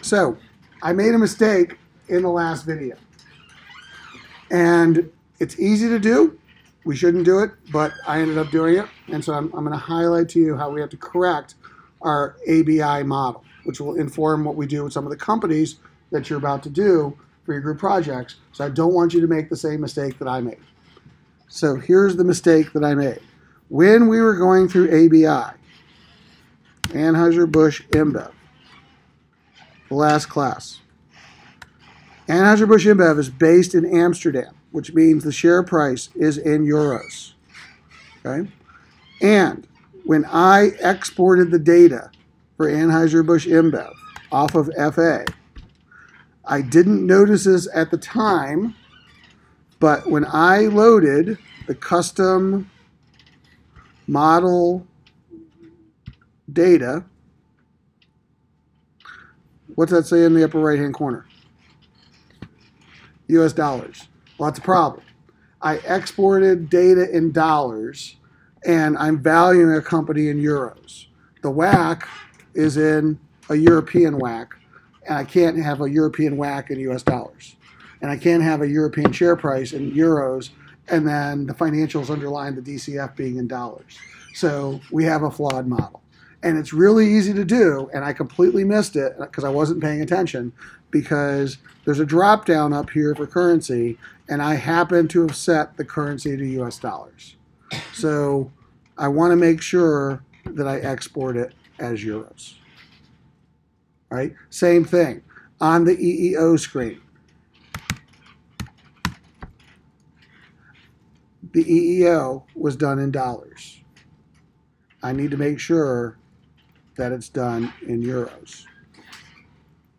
So I made a mistake in the last video. And it's easy to do. We shouldn't do it, but I ended up doing it. And so I'm going to highlight to you how we have to correct our ABI model, which will inform what we do with some of the companies that you're about to do for your group projects. So I don't want you to make the same mistake that I made. So here's the mistake that I made. When we were going through ABI, Anheuser-Busch InBev, the last class, Anheuser-Busch InBev is based in Amsterdam, which means the share price is in euros. Okay? And when I exported the data for Anheuser-Busch InBev off of FA, I didn't notice this at the time, but when I loaded the custom model data, what's that say in the upper right-hand corner? US dollars. Well, that's a problem. I exported data in dollars, and I'm valuing a company in euros. The WACC is in a European WACC, and I can't have a European WACC in US dollars. And I can't have a European share price in euros, and then the financials underlying the DCF being in dollars. So we have a flawed model. And it's really easy to do, and I completely missed it because I wasn't paying attention, because there's a drop down up here for currency, and I happen to have set the currency to US dollars. So I want to make sure that I export it as euros. All right? Same thing on the EEO screen. The EEO was done in dollars. I need to make sure that it's done in euros.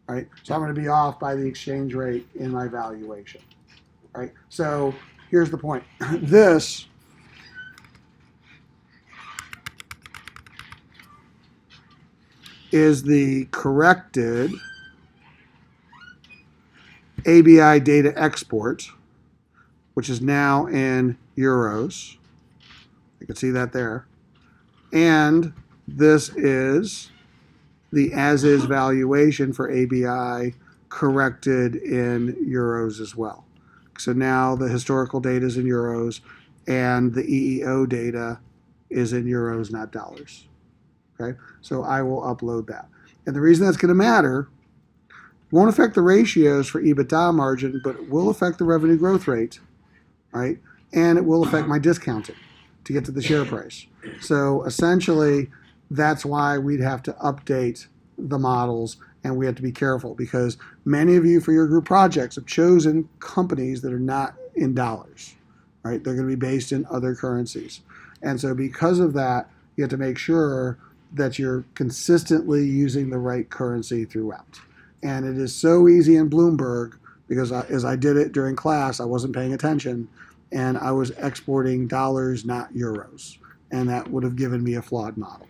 Right? So I'm going to be off by the exchange rate in my valuation. Right? So here's the point. This is the corrected ABI data export, which is now in euros. You can see that there. And this is the as-is valuation for ABI corrected in euros as well. So now the historical data is in euros, and the EEO data is in euros, not dollars. Okay, so I will upload that. And the reason that's going to matter, won't affect the ratios for EBITDA margin, but it will affect the revenue growth rate, right? And it will affect my discounting to get to the share price. So essentially, that's why we'd have to update the models, and we have to be careful, because many of you for your group projects have chosen companies that are not in dollars, right? They're going to be based in other currencies. And so because of that, you have to make sure that you're consistently using the right currency throughout. And it is so easy in Bloomberg, because as I did it during class, I wasn't paying attention, and I was exporting dollars, not euros. And that would have given me a flawed model.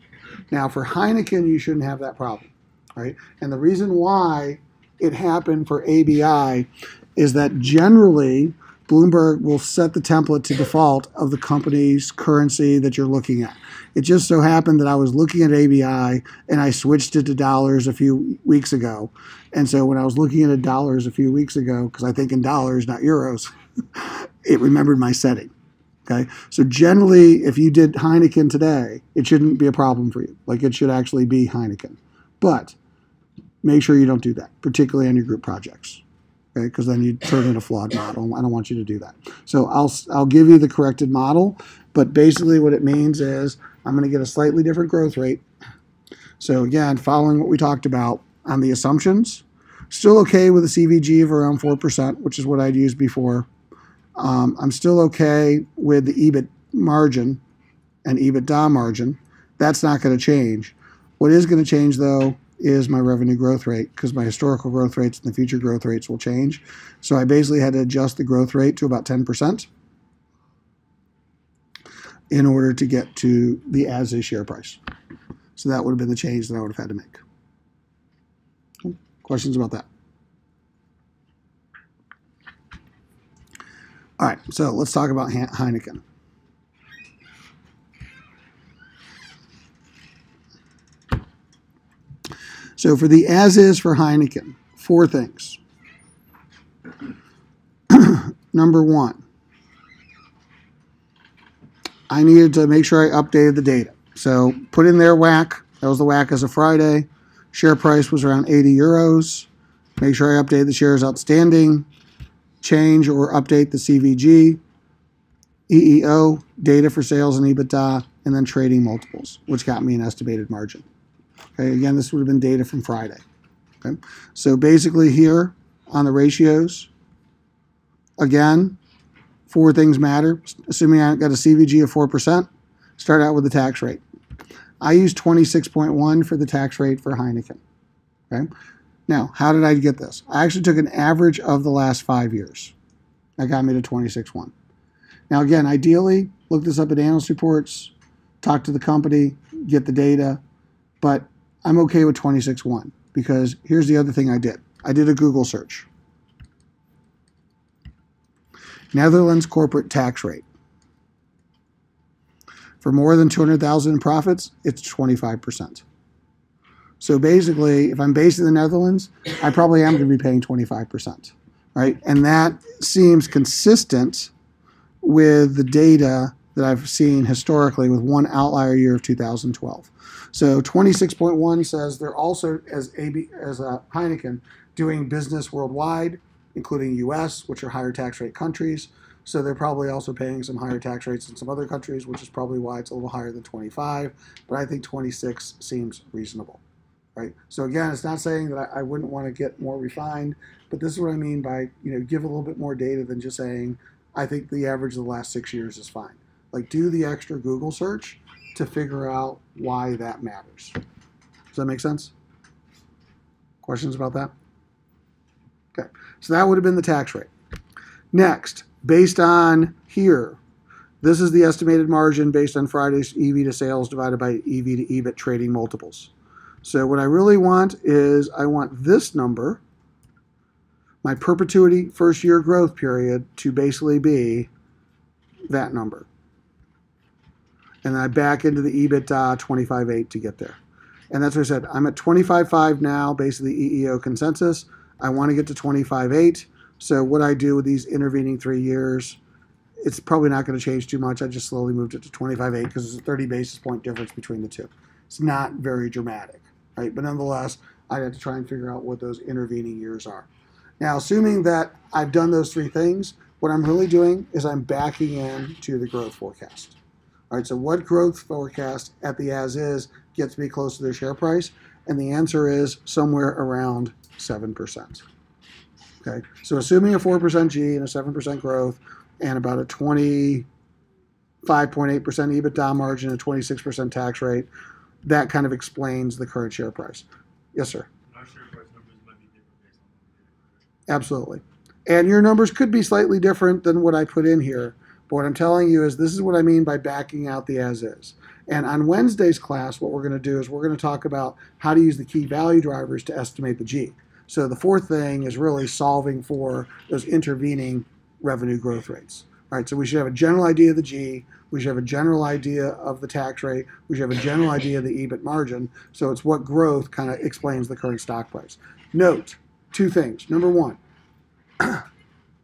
Now, for Heineken, you shouldn't have that problem, right? And the reason why it happened for ABI is that generally Bloomberg will set the template to default of the company's currency that you're looking at. It just so happened that I was looking at ABI and I switched it to dollars a few weeks ago. And so when I was looking at dollars a few weeks ago, because I think in dollars, not euros, it remembered my setting. Okay, so generally, if you did Heineken today, it shouldn't be a problem for you. Like, it should actually be Heineken. But make sure you don't do that, particularly on your group projects. Okay, because then you turn in a flawed model. I don't want you to do that. So I'll give you the corrected model, but basically what it means is I'm going to get a slightly different growth rate. So again, following what we talked about on the assumptions, still okay with a CVG of around 4%, which is what I'd used before. I'm still okay with the EBIT margin and EBITDA margin. That's not going to change. What is going to change, though, is my revenue growth rate, because my historical growth rates and the future growth rates will change. So I basically had to adjust the growth rate to about 10% in order to get to the as-is share price. So that would have been the change that I would have had to make. Okay. Questions about that? All right, so let's talk about Heineken. So for the as is for Heineken, 4 things. Number 1, I needed to make sure I updated the data. So put in their WACC. That was the WACC as of Friday. Share price was around 80 euros. Make sure I update the shares outstanding. Change or update the CVG, EEO, data for sales and EBITDA, and then trading multiples, which got me an estimated margin. Okay, again, this would have been data from Friday. Okay, so basically here on the ratios, again, 4 things matter. Assuming I got a CVG of 4%, start out with the tax rate. I used 26.1 for the tax rate for Heineken. Okay. Now, how did I get this? I actually took an average of the last 5 years. That got me to 26.1. Now, again, ideally, look this up at analyst reports, talk to the company, get the data, but I'm okay with 26.1 because here's the other thing I did. I did a Google search. Netherlands corporate tax rate. For more than 200,000 in profits, it's 25%. So basically, if I'm based in the Netherlands, I probably am going to be paying 25%, right? And that seems consistent with the data that I've seen historically with one outlier year of 2012. So 26.1 says they're also, as Heineken, doing business worldwide, including US, which are higher tax rate countries. So they're probably also paying some higher tax rates in some other countries, which is probably why it's a little higher than 25. But I think 26 seems reasonable, right? So again, it's not saying that I wouldn't want to get more refined, but this is what I mean by, give a little bit more data than just saying, I think the average of the last 6 years is fine. Like, do the extra Google search to figure out why that matters. Does that make sense? Questions about that? Okay, so that would have been the tax rate. Next, based on here, this is the estimated margin based on Friday's EV to sales divided by EV to EBIT trading multiples. So what I really want is I want this number, my perpetuity first year growth period, to basically be that number. And then I back into the EBITDA 25.8 to get there. And that's what I said. I'm at 25.5 now, based on the EEO consensus. I want to get to 25.8. So what I do with these intervening 3 years, it's probably not going to change too much. I just slowly moved it to 25.8 because there's a 30 basis point difference between the two. It's not very dramatic, right? But nonetheless, I have to try and figure out what those intervening years are. Now, assuming that I've done those 3 things, what I'm really doing is I'm backing in to the growth forecast. All right, so what growth forecast at the as is gets me close to their share price? And the answer is somewhere around 7%. Okay, so assuming a 4% G and a 7% growth and about a 25.8% EBITDA margin and 26% tax rate, that kind of explains the current share price. Yes, sir? Our share price numbers might be different based on Absolutely. And your numbers could be slightly different than what I put in here. But what I'm telling you is this is what I mean by backing out the as is. And on Wednesday's class, what we're going to do is we're going to talk about how to use the key value drivers to estimate the G. So the 4th thing is really solving for those intervening revenue growth rates. All right, so we should have a general idea of the G. We should have a general idea of the tax rate. We should have a general idea of the EBIT margin. So it's what growth kind of explains the current stock price. Note 2 things. Number 1,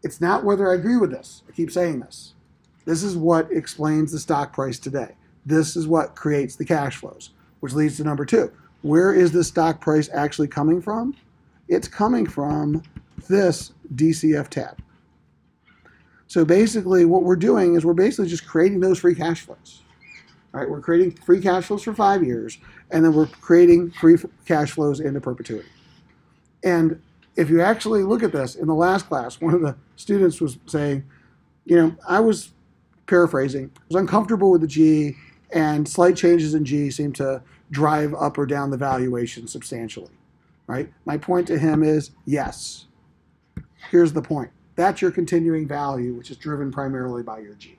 it's not whether I agree with this. I keep saying this. This is what explains the stock price today. This is what creates the cash flows, which leads to number 2. Where is the stock price actually coming from? It's coming from this DCF tab. So basically what we're doing is we're basically just creating those free cash flows. All right, we're creating free cash flows for 5 years, and then we're creating free cash flows into perpetuity. And if you actually look at this, in the last class, one of the students was saying, I was paraphrasing, I was uncomfortable with the G, and slight changes in G seem to drive up or down the valuation substantially. Right? My point to him is, yes. Here's the point. That's your continuing value, which is driven primarily by your G.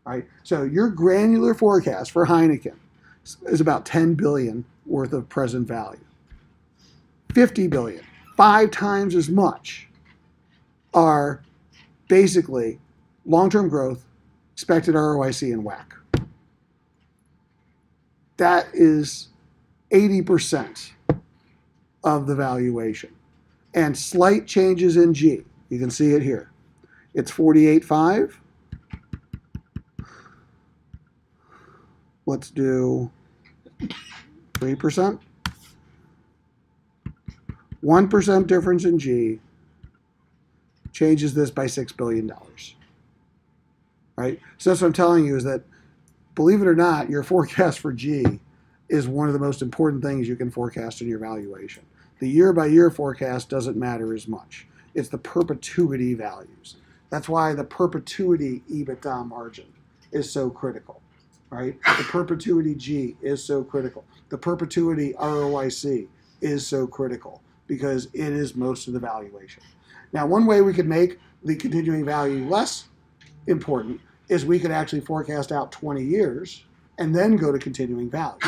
Right? So your granular forecast for Heineken is about 10 billion worth of present value. 50 billion, 5 times as much, are basically long-term growth, expected ROIC, and WACC. That is 80% of the valuation. And slight changes in G. You can see it here. It's 48.5. Let's do 3%. 1% difference in G changes this by $6 billion. Right? So that's what I'm telling you is that, believe it or not, your forecast for G is one of the most important things you can forecast in your valuation. The year-by-year forecast doesn't matter as much. It's the perpetuity values. That's why the perpetuity EBITDA margin is so critical, right? The perpetuity G is so critical. The perpetuity ROIC is so critical because it is most of the valuation. Now, one way we could make the continuing value less important is we could actually forecast out 20 years and then go to continuing value.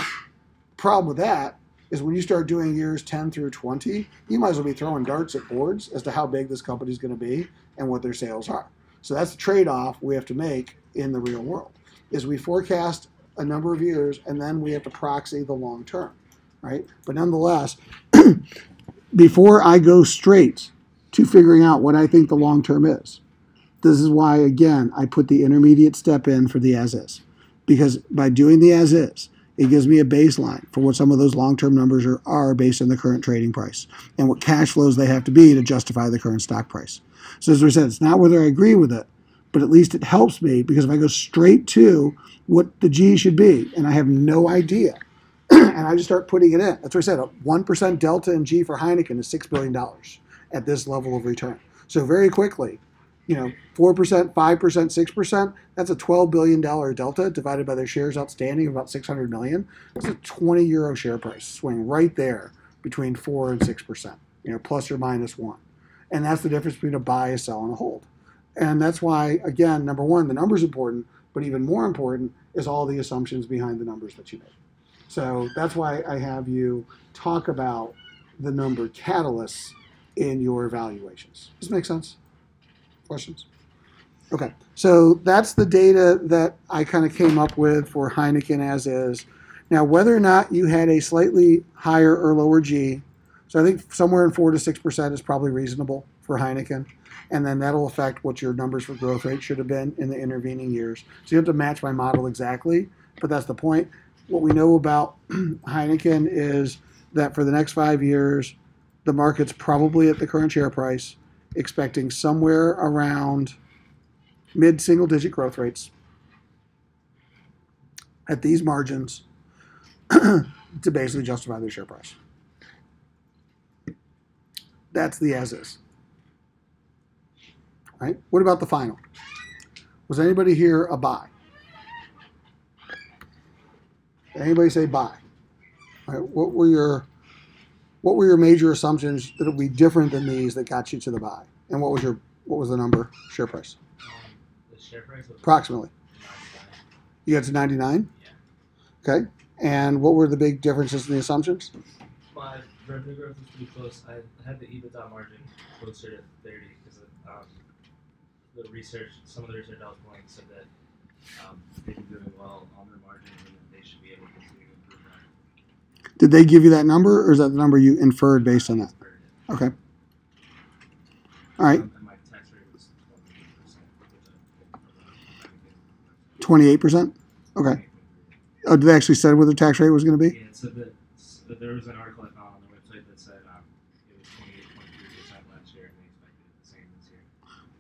Problem with that is when you start doing years 10 through 20, you might as well be throwing darts at boards as to how big this company is going to be and what their sales are. So that's the trade-off we have to make in the real world, is we forecast a number of years and then we have to proxy the long term, right? But nonetheless, before I go straight to figuring out what I think the long term is, this is why, again, I put the intermediate step in for the as-is. Because by doing the as-is, it gives me a baseline for what some of those long-term numbers are based on the current trading price and what cash flows they have to be to justify the current stock price. So as I said, it's not whether I agree with it, but at least it helps me, because if I go straight to what the G should be and I have no idea, and I just start putting it in, that's what I said, a 1% delta in G for Heineken is $6 billion at this level of return. So very quickly, 4%, 5%, 6%, that's a $12 billion delta divided by their shares outstanding of about 600 million. That's a 20 euro share price swing right there between 4 and 6%, plus or minus 1. And that's the difference between a buy, a sell, and a hold. And that's why, again, number one, the number's important, but even more important is all the assumptions behind the numbers that you make. So that's why I have you talk about the number catalysts in your evaluations. Does this make sense? Questions? Okay, so that's the data that I kind of came up with for Heineken as is. Now, whether or not you had a slightly higher or lower G, so I think somewhere in 4 to 6% is probably reasonable for Heineken, and then that'll affect what your numbers for growth rate should have been in the intervening years. So you have to match my model exactly, but that's the point. What we know about Heineken is that for the next 5 years, the market's probably at the current share price, expecting somewhere around mid-single digit growth rates at these margins to basically justify their share price. That's the as-is. Right? What about the final? Was anybody here a buy? Anybody say buy? All right, what were your major assumptions that would be different than these that got you to the buy? And what was the number share price? The share price was Approximately. 99. You got to 99? Yeah. Okay. And what were the big differences in the assumptions? My revenue growth was pretty close. I had the EBITDA margin closer to 30 because the research, some of the research I was pulling said that they've been doing well on their margins and they should be able to continue to improve that. Did they give you that number, or is that the number you inferred based on that? Okay. All right. And my tax rate was 28%. 28%? Okay. Oh, did they actually say what the tax rate was going to be? Yeah, so there was an article I found on the website that said it was 28.3% last year and they expected it the same this year.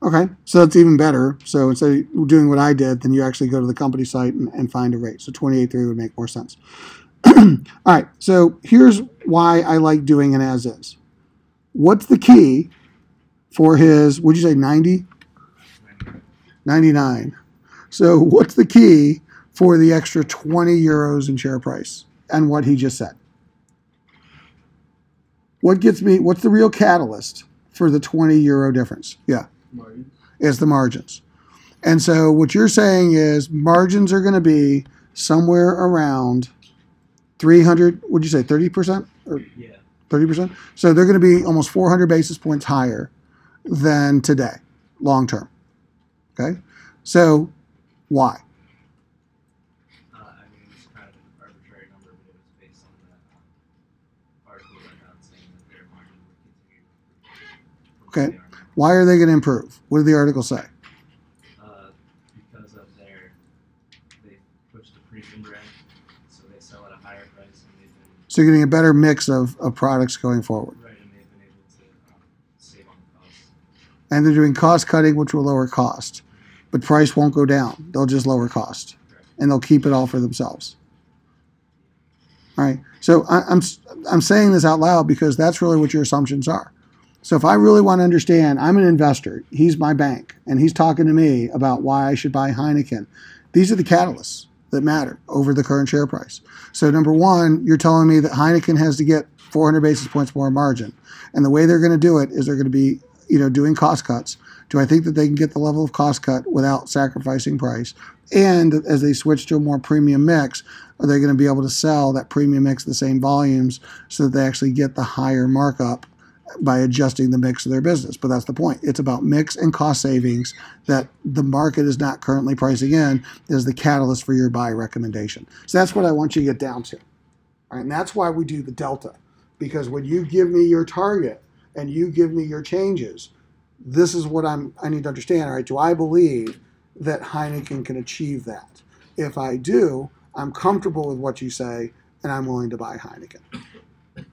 Okay. So that's even better. So instead of doing what I did, then you actually go to the company site and find a rate. So 28.3 would make more sense. All right. So here's why I like doing an as-is. What's the key for his, would you say 90? 99. So what's the key for the extra 20 euros in share price and what he just said? What's the real catalyst for the 20 euro difference? Yeah. Margins. Is the margins. And so what you're saying is margins are going to be somewhere around 300, would you say 30%? Or Yeah. 30%? So they're going to be almost 400 basis points higher than today, long term. Okay? So why? I mean, it's kind of an arbitrary number, but it was based on the article that I found saying that Okay. They are now. Why are they going to improve? What did the article say? Because of they push the premium brand, so they sell at a higher price, and they've been So you're getting a better mix of products going forward. right, and they've been able to save on the costs. And they're doing cost cutting, which will lower cost. But price won't go down. They'll just lower cost. Correct. And they'll keep it all for themselves. All right. So I'm saying this out loud because that's really what your assumptions are. So if I really want to understand, I'm an investor. He's my bank, and he's talking to me about why I should buy Heineken. These are the catalysts that matter over the current share price. So number one, you're telling me that Heineken has to get 400 basis points more margin, and the way they're going to do it is they're going to be, doing cost cuts. Do I think that they can get the level of cost cut without sacrificing price? And as they switch to a more premium mix, are they going to be able to sell that premium mix the same volumes so that they actually get the higher markup by adjusting the mix of their business? But that's the point. It's about mix and cost savings that the market is not currently pricing in as the catalyst for your buy recommendation. So that's what I want you to get down to. All right, and that's why we do the delta. Because when you give me your target and you give me your changes, this is what I need to understand. All right, do I believe that Heineken can achieve that? If I do, I'm comfortable with what you say, and I'm willing to buy Heineken.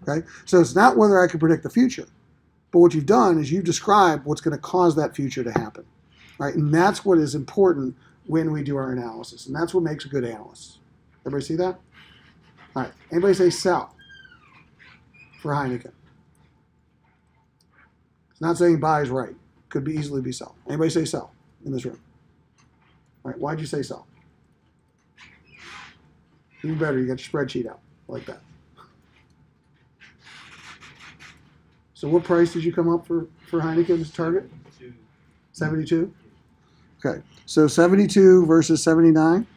Okay, so it's not whether I can predict the future, but what you've done is you've described what's going to cause that future to happen, right? And that's what is important when we do our analysis, and that's what makes a good analyst. Everybody see that? All right. Anybody say sell for Heineken? It's not saying buy is right. Could be easily be sell. Anybody say sell in this room? All right. Why'd you say sell? Even better, you got your spreadsheet out like that. So what price did you come up for Heineken's target? 72? Okay. So 72 versus 79,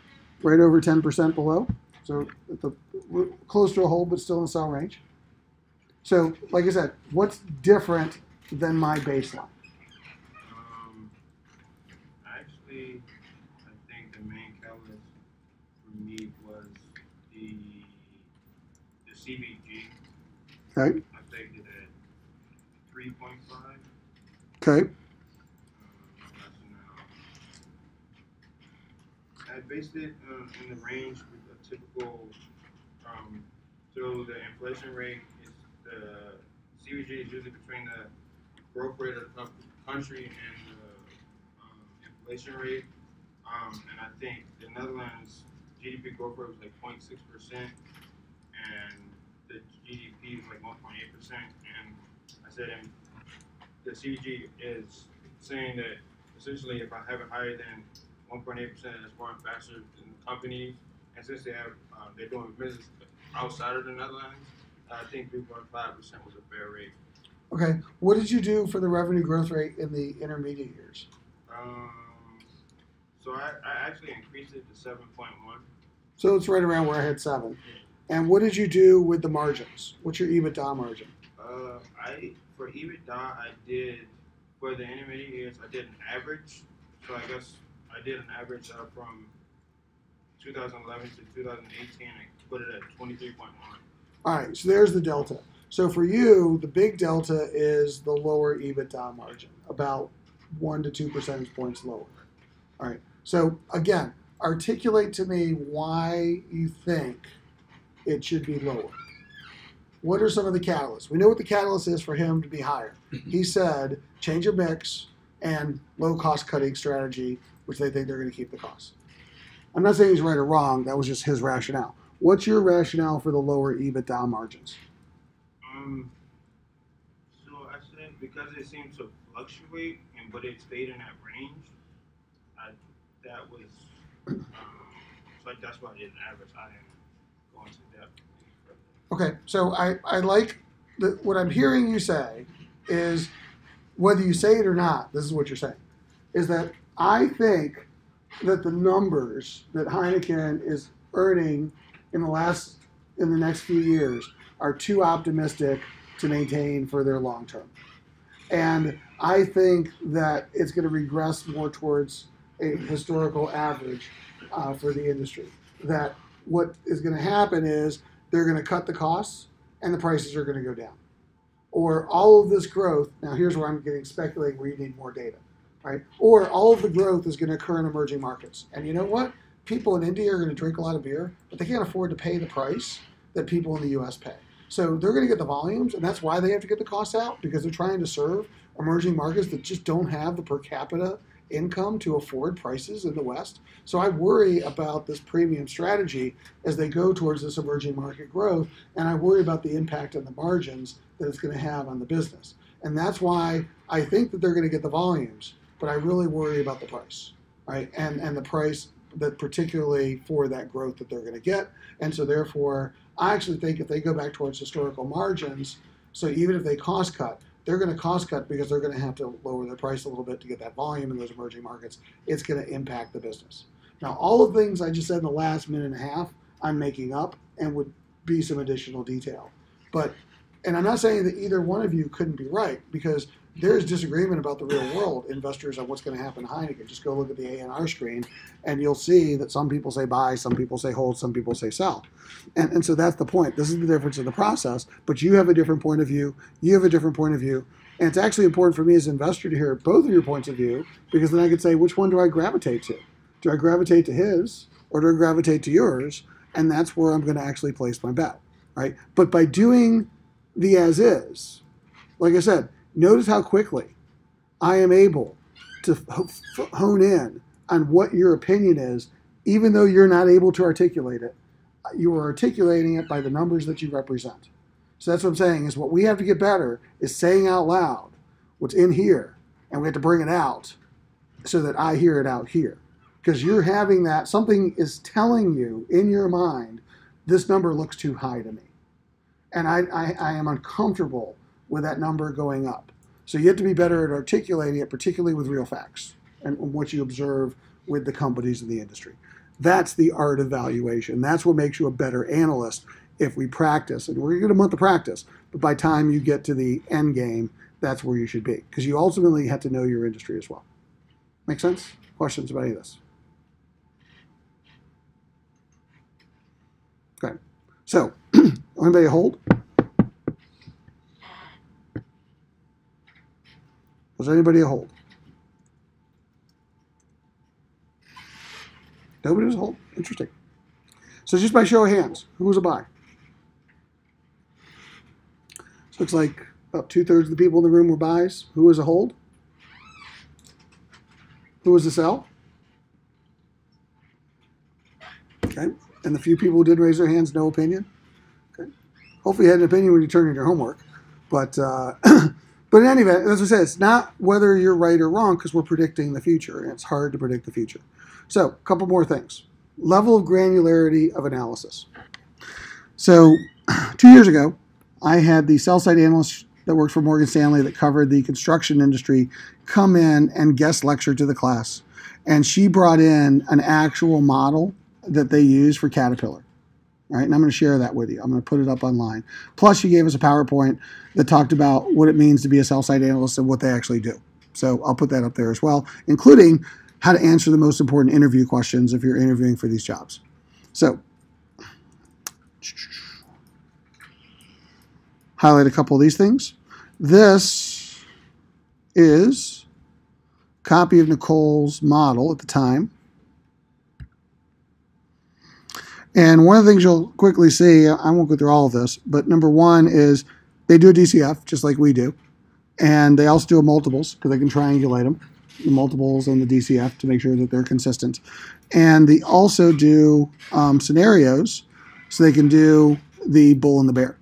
right over 10% below. So we're close to a hold, but still in the sell range. So, like I said, what's different than my baseline? Actually, I think the main catalyst for me was the CBG. Okay. I pegged it at 3.5. Okay. I based it in the range with a typical. So the inflation rate is the CBG is usually between the growth rate of the country and the inflation rate. And I think the Netherlands GDP growth rate was like 0.6%, and the GDP was like 1.8%. And I said, the CBG is saying that essentially if I have it higher than 1.8%, it's growing faster than the companies. And since they're doing business outside of the Netherlands, I think 3.5% was a fair rate. Okay. What did you do for the revenue growth rate in the intermediate years? So I actually increased it to 7.1. So it's right around where I had 7. And what did you do with the margins? What's your EBITDA margin? For EBITDA, I did, for the intermediate years, I did an average. So I guess I did an average from 2011 to 2018 and put it at 23.1. All right, so there's the delta. So for you, the big delta is the lower EBITDA margin, about 1 to 2 percentage points lower. All right, so again, articulate to me why you think it should be lower. What are some of the catalysts? We know what the catalyst is for him to be higher. He said change of mix and low cost cutting strategy, which they think they're going to keep the costs. I'm not saying he's right or wrong. That was just his rationale. What's your rationale for the lower EBITDA margins? So I said because it seemed to fluctuate, but it stayed in that range. That was so that's why I did an average. I didn't go into depth any further. Okay, so I like what I'm hearing you say is, whether you say it or not, this is what you're saying, is that I think that the numbers that Heineken is earning in the next few years are too optimistic to maintain for their long term. And I think that it's going to regress more towards a historical average for the industry. That what is going to happen is they're going to cut the costs and the prices are going to go down. or all of this growth. Now here's where I'm getting speculating where you need more data, right? Or all of the growth is going to occur in emerging markets. And you know what? People in India are going to drink a lot of beer, but they can't afford to pay the price that people in the US pay. So they're going to get the volumes, and that's why they have to get the costs out, because they're trying to serve emerging markets that just don't have the per capita income to afford prices in the West. So I worry about this premium strategy as they go towards this emerging market growth, and I worry about the impact on the margins that it's going to have on the business. And that's why I think that they're going to get the volumes, but I really worry about the price, right? And the price that particularly for that growth that they're going to get. And so therefore, I actually think if they go back towards historical margins, so even if they cost cut, they're going to cost cut because they're going to have to lower their price a little bit to get that volume in those emerging markets. It's going to impact the business. Now, all of the things I just said in the last minute and a half, I'm making up and would be some additional detail. And I'm not saying that either one of you couldn't be right, because there's disagreement about the real world, investors, on what's going to happen to Heineken. Just go look at the ANR screen, and you'll see that some people say buy, some people say hold, some people say sell. And so that's the point. This is the difference in the process, but you have a different point of view. You have a different point of view. And it's actually important for me as an investor to hear both of your points of view, because then I could say, which one do I gravitate to? Do I gravitate to his, or do I gravitate to yours? And that's where I'm going to actually place my bet, right? But by doing the as is, like I said, notice how quickly I am able to hone in on what your opinion is, even though you're not able to articulate it. You are articulating it by the numbers that you represent. So that's what I'm saying, is what we have to get better is saying out loud what's in here, and we have to bring it out so that I hear it out here. Because you're having that, something is telling you in your mind, this number looks too high to me. And I am uncomfortable with that number going up. So you have to be better at articulating it, particularly with real facts and what you observe with the companies in the industry. That's the art of valuation. That's what makes you a better analyst if we practice. And we're going to get a month of practice, but by the time you get to the end game, that's where you should be, because you ultimately have to know your industry as well. Make sense? Questions about any of this? Okay. So, anybody hold? Was anybody a hold? Nobody was a hold? Interesting. So just by show of hands, who was a buy? So it looks like about 2/3 of the people in the room were buys. Who was a hold? Who was a sell? Okay. And the few people who did raise their hands, no opinion. Okay. Hopefully you had an opinion when you turned in your homework. But but in any event, as I said, it's not whether you're right or wrong, because we're predicting the future, and it's hard to predict the future. So a couple more things. Level of granularity of analysis. So 2 years ago, I had the sell-side analyst that worked for Morgan Stanley that covered the construction industry come in and guest lecture to the class. And she brought in an actual model that they use for Caterpillar. Right? And I'm going to share that with you. I'm going to put it up online. Plus, she gave us a PowerPoint that talked about what it means to be a sell-side analyst and what they actually do. So I'll put that up there as well, including how to answer the most important interview questions if you're interviewing for these jobs. So, highlight a couple of these things. This is a copy of Nicole's model at the time. And one of the things you'll quickly see, I won't go through all of this, but number one is they do a DCF just like we do. And they also do a multiples because they can triangulate them, the multiples and the DCF, to make sure that they're consistent. And they also do scenarios, so they can do the bull and the bear.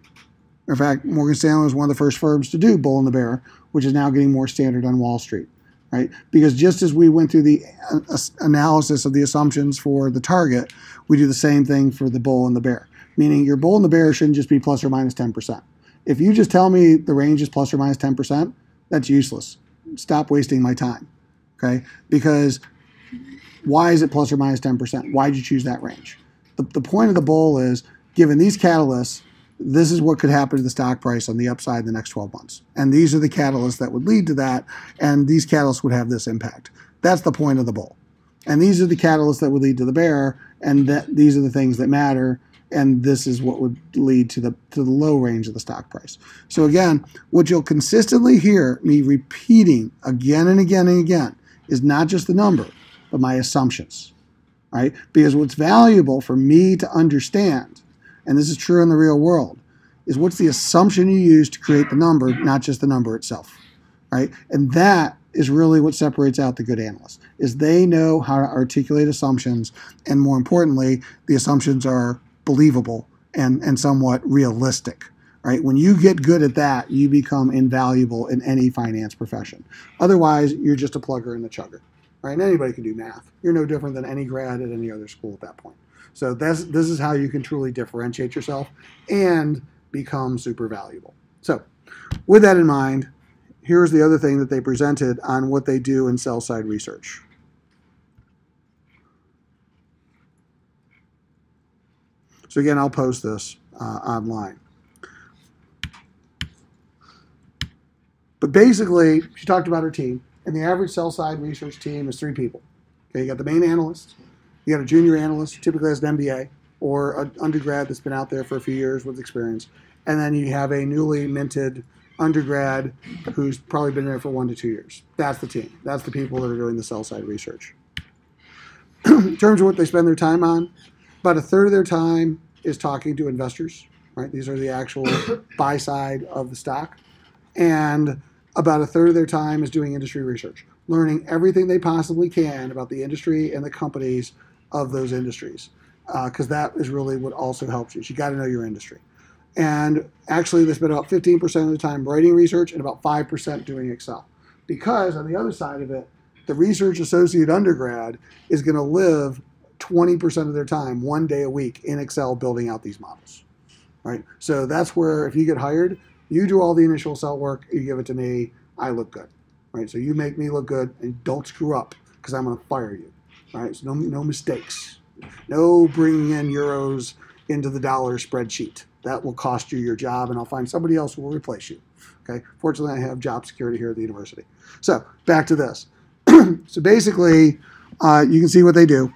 In fact, Morgan Stanley was one of the first firms to do bull and the bear, which is now getting more standard on Wall Street. Right? Because just as we went through the analysis of the assumptions for the target, we do the same thing for the bull and the bear. Meaning your bull and the bear shouldn't just be plus or minus 10%. If you just tell me the range is plus or minus 10%, that's useless. Stop wasting my time. Okay? Because why is it plus or minus 10%? Why did you choose that range? The point of the bull is, given these catalysts, this is what could happen to the stock price on the upside in the next 12 months. And these are the catalysts that would lead to that, and these catalysts would have this impact. That's the point of the bull. And these are the catalysts that would lead to the bear, and these are the things that matter, and this is what would lead to the low range of the stock price. So again, what you'll consistently hear me repeating again and again and again is not just the number, but my assumptions, right? Because what's valuable for me to understand, and this is true in the real world, is what's the assumption you use to create the number, not just the number itself, right? And that is really what separates out the good analysts, is they know how to articulate assumptions, and more importantly, the assumptions are believable and somewhat realistic, right? When you get good at that, you become invaluable in any finance profession. Otherwise, you're just a plugger and a chugger, right? And anybody can do math. You're no different than any grad at any other school at that point. So this is how you can truly differentiate yourself and become super valuable. So with that in mind, here's the other thing that they presented on what they do in sell-side research. So again, I'll post this online. But basically, she talked about her team, and the average sell-side research team is 3 people. Okay, you got the main analyst, you got a junior analyst, typically has an MBA, or an undergrad that's been out there for a few years with experience, and then you have a newly minted undergrad who's probably been there for 1 to 2 years. That's the team. That's the people that are doing the sell-side research. In terms of what they spend their time on, about a third of their time is talking to investors, right? These are the actual buy side of the stock. And about a third of their time is doing industry research, learning everything they possibly can about the industry and the companies of those industries, because that is really what also helps you. You got to know your industry. And actually, they spend about 15% of the time writing research and about 5% doing Excel. Because on the other side of it, the research associate undergrad is going to live 20% of their time, 1 day a week, in Excel building out these models, right? So that's where, if you get hired, you do all the initial Excel work, you give it to me, I look good, right? So you make me look good and don't screw up, because I'm going to fire you, right? So no mistakes. No bringing in euros into the dollar spreadsheet. That will cost you your job, and I'll find somebody else who will replace you. Okay. Fortunately, I have job security here at the university. So back to this. So basically, you can see what they do.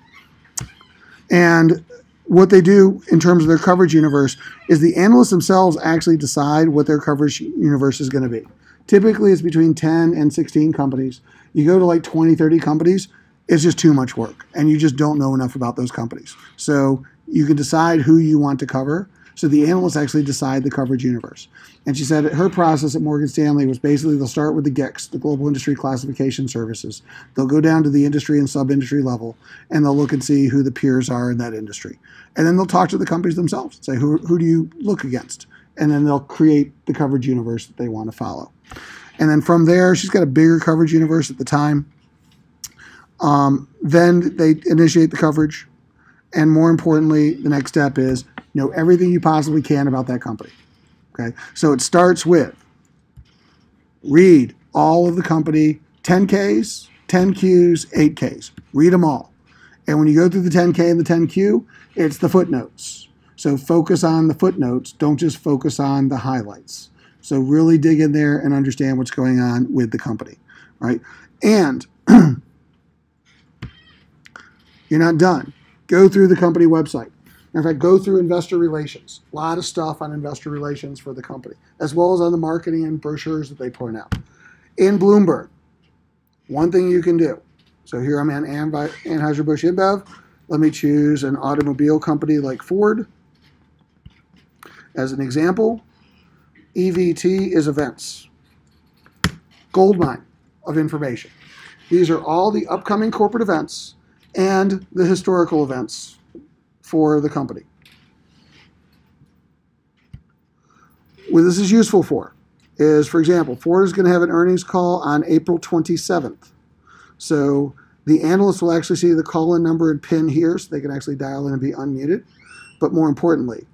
And what they do in terms of their coverage universe is the analysts themselves actually decide what their coverage universe is going to be. Typically, it's between 10 and 16 companies. You go to like 20, 30 companies, it's just too much work, and you just don't know enough about those companies. So you can decide who you want to cover. So the analysts actually decide the coverage universe. And she said her process at Morgan Stanley was basically they'll start with the GICS, the Global Industry Classification Services. They'll go down to the industry and sub-industry level, and they'll look and see who the peers are in that industry. And then they'll talk to the companies themselves, say, who do you look against? And then they'll create the coverage universe that they want to follow. And then from there, she's got a bigger coverage universe at the time. Then they initiate the coverage. And more importantly, the next step is know everything you possibly can about that company. Okay, so it starts with read all of the company 10Ks, 10Qs, 8Ks. Read them all. And when you go through the 10K and the 10Q, it's the footnotes. So focus on the footnotes. Don't just focus on the highlights. So really dig in there and understand what's going on with the company, right? And you're not done. Go through the company website. In fact, go through investor relations. A lot of stuff on investor relations for the company, as well as on the marketing and brochures that they point out. In Bloomberg, one thing you can do. So here I'm in Anheuser-Busch InBev. Let me choose an automobile company like Ford. As an example, EVT is events. Goldmine of information. These are all the upcoming corporate events and the historical events for the company. What this is useful for is, for example, Ford is going to have an earnings call on April 27th. So the analysts will actually see the call-in number and PIN here, so they can actually dial in and be unmuted. But more importantly,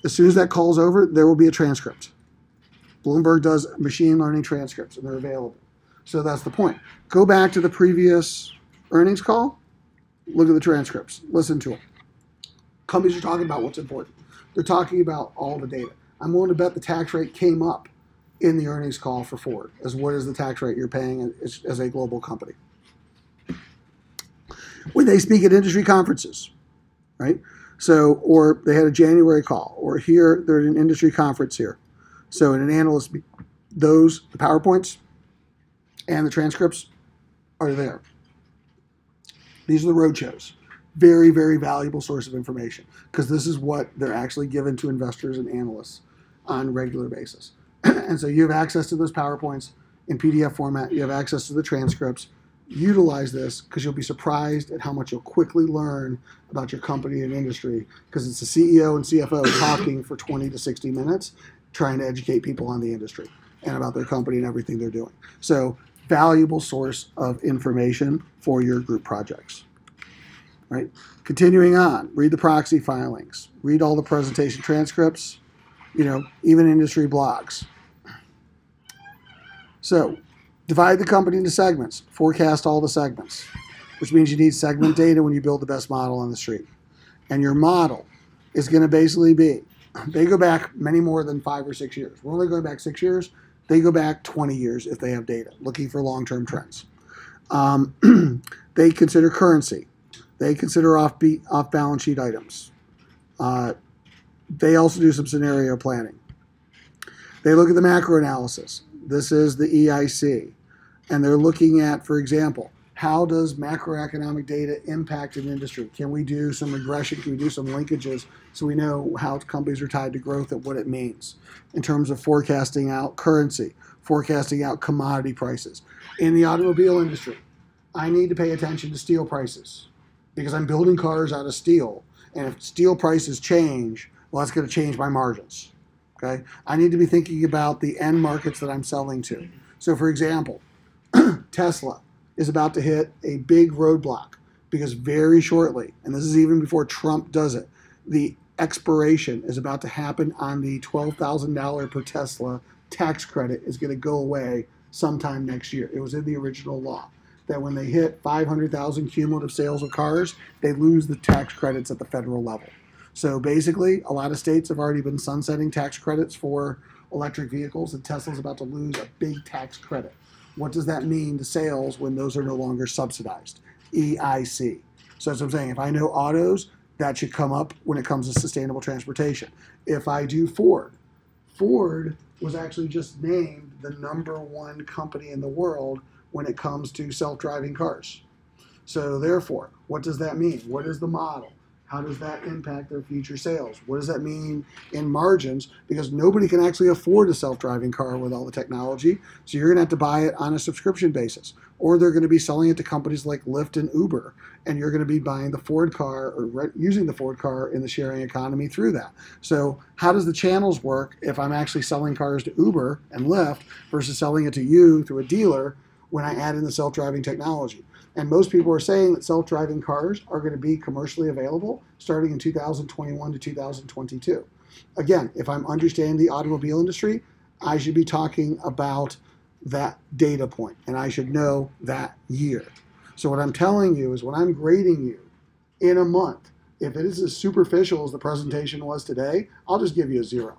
as soon as that call's over, there will be a transcript. Bloomberg does machine learning transcripts, and they're available. So that's the point. Go back to the previous earnings call, look at the transcripts, listen to them. Companies are talking about what's important. They're talking about all the data. I'm willing to bet the tax rate came up in the earnings call for Ford, as what is the tax rate you're paying as a global company. When they speak at industry conferences, right? So, or they had a January call, or here, they're at an industry conference here. So in an analyst, the PowerPoints and the transcripts are there. These are the roadshows. Very, very valuable source of information because this is what they're actually given to investors and analysts on a regular basis. And so you have access to those PowerPoints in PDF format. You have access to the transcripts. Utilize this because you'll be surprised at how much you'll quickly learn about your company and industry because it's the CEO and CFO talking for 20 to 60 minutes trying to educate people on the industry and about their company and everything they're doing. So valuable source of information for your group projects. Right? Continuing on, read the proxy filings, read all the presentation transcripts, even industry blogs. So divide the company into segments, forecast all the segments, which means you need segment data when you build the best model on the street. And your model is going to basically be, they go back many more than 5 or 6 years. We're only going back 6 years. They go back 20 years if they have data, looking for long-term trends. They consider currency. They consider off-balance sheet items. They also do some scenario planning. They look at the macro analysis. This is the EIC. And they're looking at, for example, how does macroeconomic data impact an industry? Can we do some regression? Can we do some linkages so we know how companies are tied to growth and what it means in terms of forecasting out currency, forecasting out commodity prices? In the automobile industry, I need to pay attention to steel prices because I'm building cars out of steel. And if steel prices change, well, that's going to change my margins. Okay? I need to be thinking about the end markets that I'm selling to. So, for example, Tesla is about to hit a big roadblock because very shortly, and this is even before Trump does it, the expiration is about to happen on the $12,000 per Tesla tax credit is going to go away sometime next year. It was in the original law that when they hit 500,000 cumulative sales of cars, they lose the tax credits at the federal level. So basically, a lot of states have already been sunsetting tax credits for electric vehicles, and Tesla's about to lose a big tax credit. What does that mean to sales when those are no longer subsidized? EIC. So that's what I'm saying. If I know autos, that should come up when it comes to sustainable transportation. If I do Ford, Ford was actually just named the #1 company in the world when it comes to self-driving cars. So therefore, what does that mean? What is the model? How does that impact their future sales? What does that mean in margins? Because nobody can actually afford a self-driving car with all the technology. So you're going to have to buy it on a subscription basis. Or they're going to be selling it to companies like Lyft and Uber. And you're going to be buying the Ford car or using the Ford car in the sharing economy through that. So how does the channels work if I'm actually selling cars to Uber and Lyft versus selling it to you through a dealer when I add in the self-driving technology? And most people are saying that self-driving cars are going to be commercially available starting in 2021 to 2022. Again, if I'm understanding the automobile industry, I should be talking about that data point, and I should know that year. So what I'm telling you is when I'm grading you in a month, if it is as superficial as the presentation was today, I'll just give you a 0.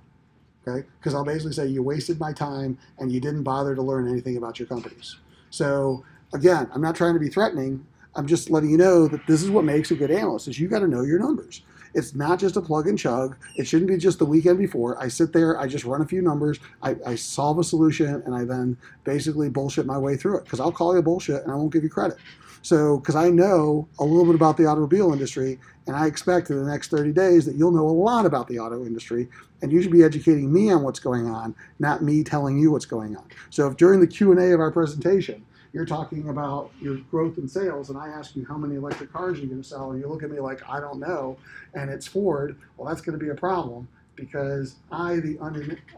Okay? Because I'll basically say you wasted my time and you didn't bother to learn anything about your companies. So again, I'm not trying to be threatening. I'm just letting you know that this is what makes a good analyst, is you got to know your numbers. It's not just a plug and chug. It shouldn't be just the weekend before. I sit there, I just run a few numbers, I solve a solution, and I then basically bullshit my way through it because I'll call you bullshit and I won't give you credit. So, because I know a little bit about the automobile industry, and I expect in the next 30 days that you'll know a lot about the auto industry, and you should be educating me on what's going on, not me telling you what's going on. So if during the Q&A of our presentation, you're talking about your growth in sales, and I ask you how many electric cars you're going to sell, and you look at me like, I don't know, and it's Ford, well, that's going to be a problem because I, the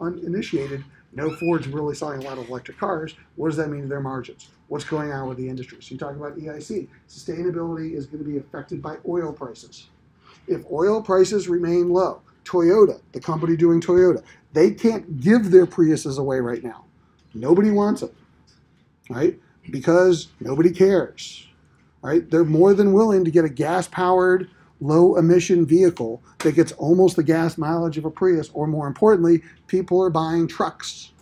uninitiated, know Ford's really selling a lot of electric cars. What does that mean to their margins? What's going on with the industry? So you talk about EIC. Sustainability is going to be affected by oil prices. If oil prices remain low, Toyota, the company doing Toyota, they can't give their Priuses away right now. Nobody wants them, right? Because nobody cares, right? They're more than willing to get a gas-powered, low-emission vehicle that gets almost the gas mileage of a Prius, or more importantly, people are buying trucks.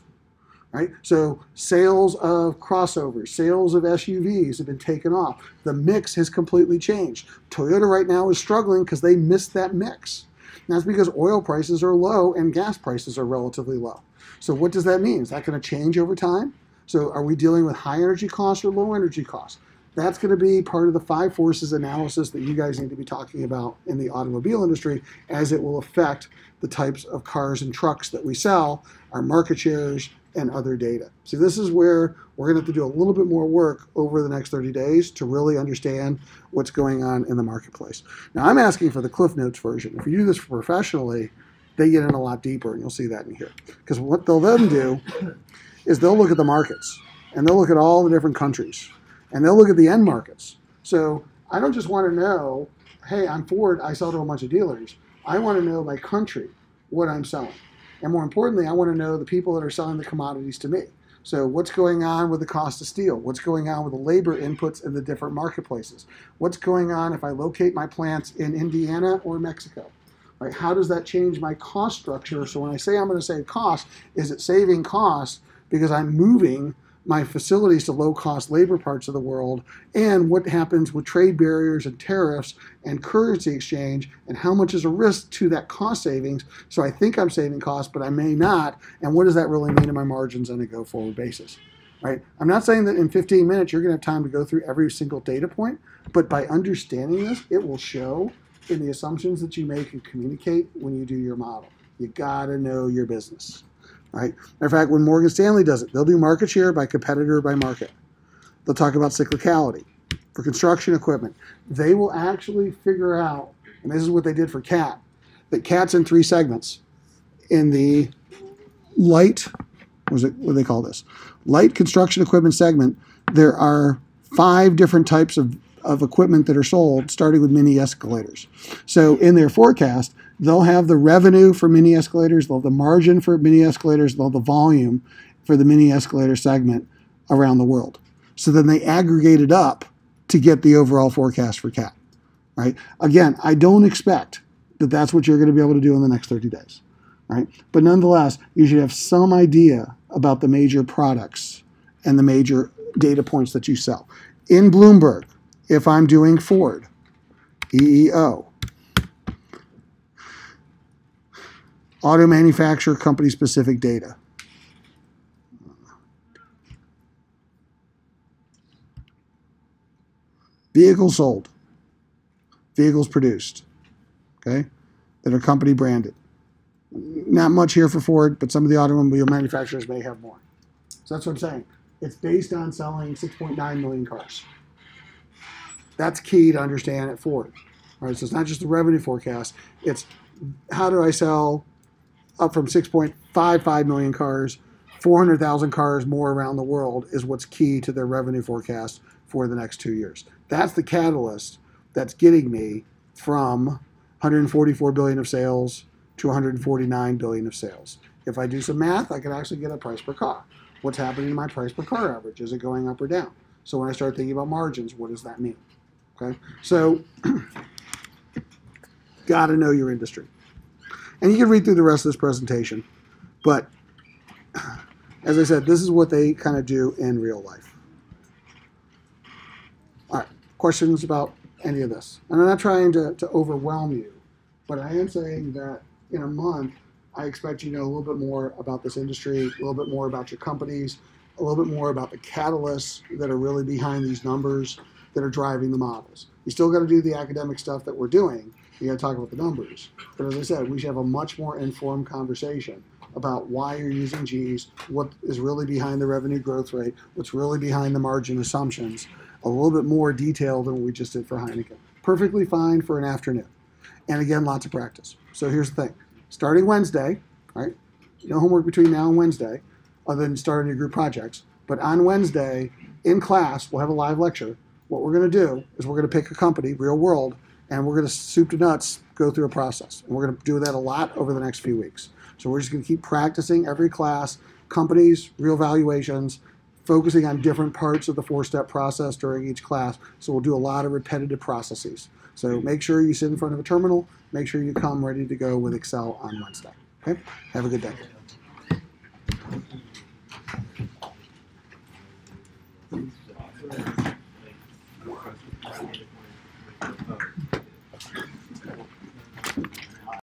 right? So sales of crossovers, sales of SUVs have been taken off. The mix has completely changed. Toyota right now is struggling because they missed that mix. And that's because oil prices are low and gas prices are relatively low. So what does that mean? Is that going to change over time? So are we dealing with high energy costs or low energy costs? That's going to be part of the 5 forces analysis that you guys need to be talking about in the automobile industry, as it will affect the types of cars and trucks that we sell, our market shares, and other data. So this is where we're going to have to do a little bit more work over the next 30 days to really understand what's going on in the marketplace. Now, I'm asking for the Cliff Notes version. If you do this professionally, they get in a lot deeper, and you'll see that in here. Because what they'll then do is they'll look at the markets, and they'll look at all the different countries, and they'll look at the end markets. So I don't just want to know, hey, I'm Ford, I sell to a bunch of dealers. I want to know by country what I'm selling. And more importantly, I want to know the people that are selling the commodities to me. So what's going on with the cost of steel? What's going on with the labor inputs in the different marketplaces? What's going on if I locate my plants in Indiana or Mexico? Right? How does that change my cost structure? So when I say I'm going to save cost, is it saving costs because I'm moving my facilities to low-cost labor parts of the world? And what happens with trade barriers and tariffs and currency exchange, and how much is a risk to that cost savings? So I think I'm saving costs, but I may not. And what does that really mean to my margins on a go-forward basis? Right? I'm not saying that in 15 minutes you're going to have time to go through every single data point, but by understanding this, it will show in the assumptions that you make and communicate when you do your model. You got to know your business. Right? Matter of fact, when Morgan Stanley does it, they'll do market share by competitor by market. They'll talk about cyclicality. For construction equipment, they will actually figure out, and this is what they did for CAT, that CAT's in 3 segments. In the light, what do they call this? Light construction equipment segment, there are 5 different types of equipment that are sold, starting with mini escalators. So in their forecast, they'll have the revenue for mini escalators, they'll have the margin for mini escalators, they'll have the volume for the mini escalator segment around the world. So then they aggregate it up to get the overall forecast for CAT. Right? Again, I don't expect that that's what you're going to be able to do in the next 30 days. Right? But nonetheless, you should have some idea about the major products and the major data points that you sell. In Bloomberg, if I'm doing Ford, EEO, auto manufacturer company specific data. Vehicles sold, vehicles produced, okay, that are company branded. Not much here for Ford, but some of the automobile manufacturers may have more. So that's what I'm saying. It's based on selling 6.9 million cars. That's key to understand at Ford. All right, so it's not just the revenue forecast. It's how do I sell up from 6.55 million cars, 400,000 cars more around the world is what's key to their revenue forecast for the next 2 years. That's the catalyst that's getting me from 144 billion of sales to 149 billion of sales. If I do some math, I can actually get a price per car. What's happening to my price per car average? Is it going up or down? So when I start thinking about margins, what does that mean? Okay, so got to know your industry. And you can read through the rest of this presentation, but as I said, this is what they kind of do in real life. All right, questions about any of this? And I'm not trying to overwhelm you, but I am saying that in a month, I expect you to know a little bit more about this industry, a little bit more about your companies, a little bit more about the catalysts that are really behind these numbers that are driving the models. You still got to do the academic stuff that we're doing. You got to talk about the numbers. But as I said, we should have a much more informed conversation about why you're using Gs, what is really behind the revenue growth rate, what's really behind the margin assumptions, a little bit more detailed than what we just did for Heineken. Perfectly fine for an afternoon. And again, lots of practice. So here's the thing. Starting Wednesday, right? No homework between now and Wednesday, other than starting your group projects. But on Wednesday, in class, we'll have a live lecture. What we're going to do is we're going to pick a company, real world, and we're going to soup to nuts go through a process. And we're going to do that a lot over the next few weeks. So we're just going to keep practicing every class, companies, real valuations, focusing on different parts of the 4-step process during each class. So we'll do a lot of repetitive processes. So make sure you sit in front of a terminal. Make sure you come ready to go with Excel on Wednesday. Okay? Have a good day.